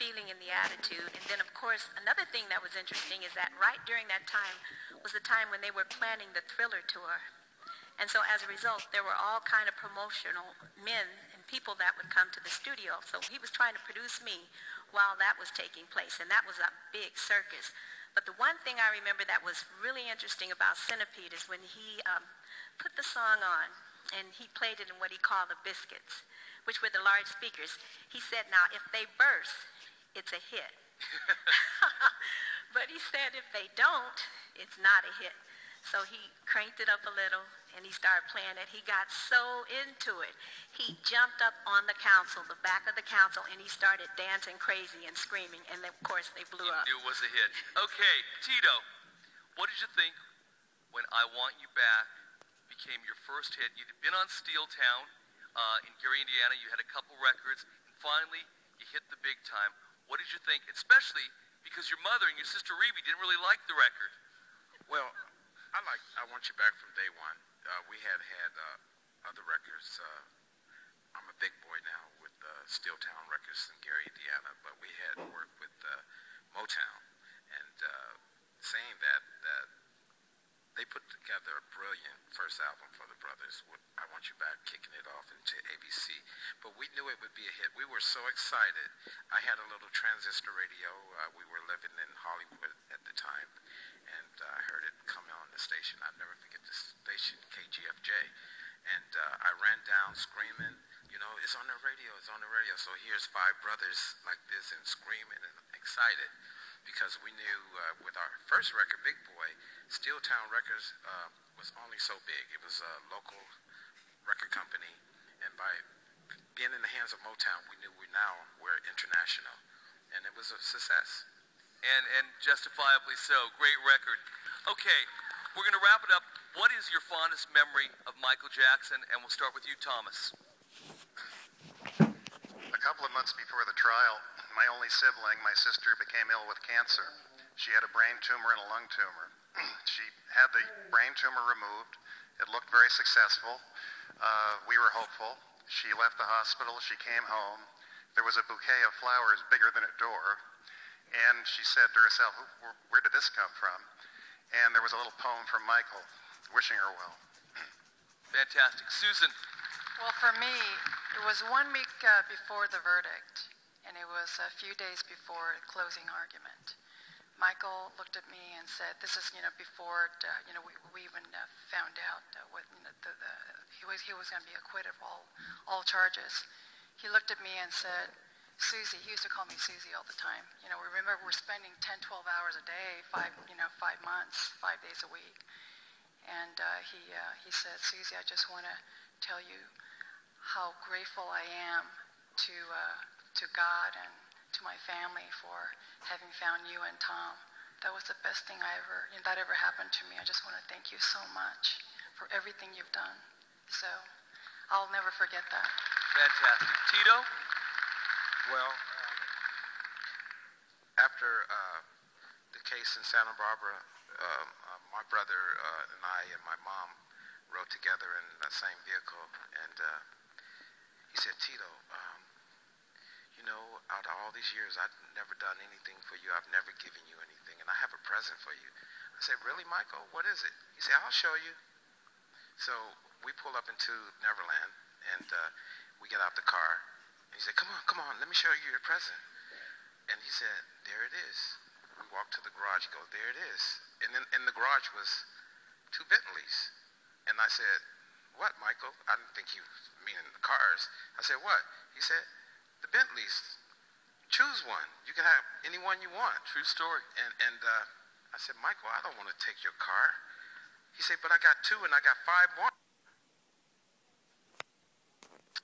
feeling and the attitude. And then, of course, another thing that was interesting is that right during that time was the time when they were planning the Thriller tour. And so as a result, there were all kind of promotional men and people that would come to the studio. So he was trying to produce me while that was taking place, and that was a big circus. But the one thing I remember that was really interesting about Centipede is when he put the song on, and he played it in what he called the biscuits, which were the large speakers. He said, now, if they burst, it's a hit. But he said if they don't, it's not a hit. So he cranked it up a little, and he started playing it. He got so into it. He jumped up on the console, the back of the console, and he started dancing crazy and screaming. And, of course, they blew up. He knew it was a hit. Okay, Tito, what did you think when I Want You Back became your first hit? You'd been on Steel Town in Gary, Indiana. You had a couple records. And finally, you hit the big time. What did you think, especially because your mother and your sister Rebe didn't really like the record? Well, I Want You Back from day one. We had other records. I'm a big boy now with Steel Town Records in Gary, Indiana, but we had worked with Motown. And saying that they put together a brilliant first album for the brothers with I Want You Back, kicking it off into ABC. But we knew it would be a hit. We were so excited. I had a little transistor radio. We were living in Hollywood at the time. And I heard it coming on the station. I'll never forget the station, KGFJ. And I ran down screaming, you know, it's on the radio, it's on the radio. So here's five brothers like this and screaming and excited. Because we knew with our first record, Big Boy, Steel Town Records was only so big. It was a local record company. And by being in the hands of Motown, we knew we're international. And it was a success. And justifiably so. Great record. Okay, we're going to wrap it up. What is your fondest memory of Michael Jackson? And we'll start with you, Thomas. A couple of months before the trial, my only sibling, my sister, became ill with cancer. She had a brain tumor and a lung tumor. She had the brain tumor removed. It looked very successful. We were hopeful. She left the hospital. She came home. There was a bouquet of flowers bigger than a door. And she said to herself, where did this come from? And there was a little poem from Michael, wishing her well. Fantastic. Susan. Well, for me, it was 1 week before the verdict, and it was a few days before the closing argument. Michael looked at me and said, this is, before, we even found out what, he was going to be acquitted of all charges. He looked at me and said, Susie, he used to call me Susie all the time. Remember, we're spending 10, 12 hours a day, 5 months, 5 days a week. And he said, Susie, I just want to tell you how grateful I am to God and to my family for having found you and Tom. That was the best thing that ever happened to me. I just want to thank you so much for everything you've done. So I'll never forget that. Fantastic. Tito? Well, after the case in Santa Barbara, my brother and I and my mom rode together in that same vehicle, and he said, Tito, out of all these years, I've never done anything for you. I've never given you anything, and I have a present for you. I said, really, Michael? What is it? He said, I'll show you. So we pull up into Neverland, and we get out the car. He said, come on, let me show you your present. And he said, there it is. We walked to the garage. He goes, there it is. And then in the garage was 2 Bentleys. And I said, what, Michael? I didn't think he was meaning the cars. I said, what? He said, the Bentleys. Choose one. You can have any one you want. True story. And I said, Michael, I don't want to take your car. He said, but I got 2 and I got 5 more.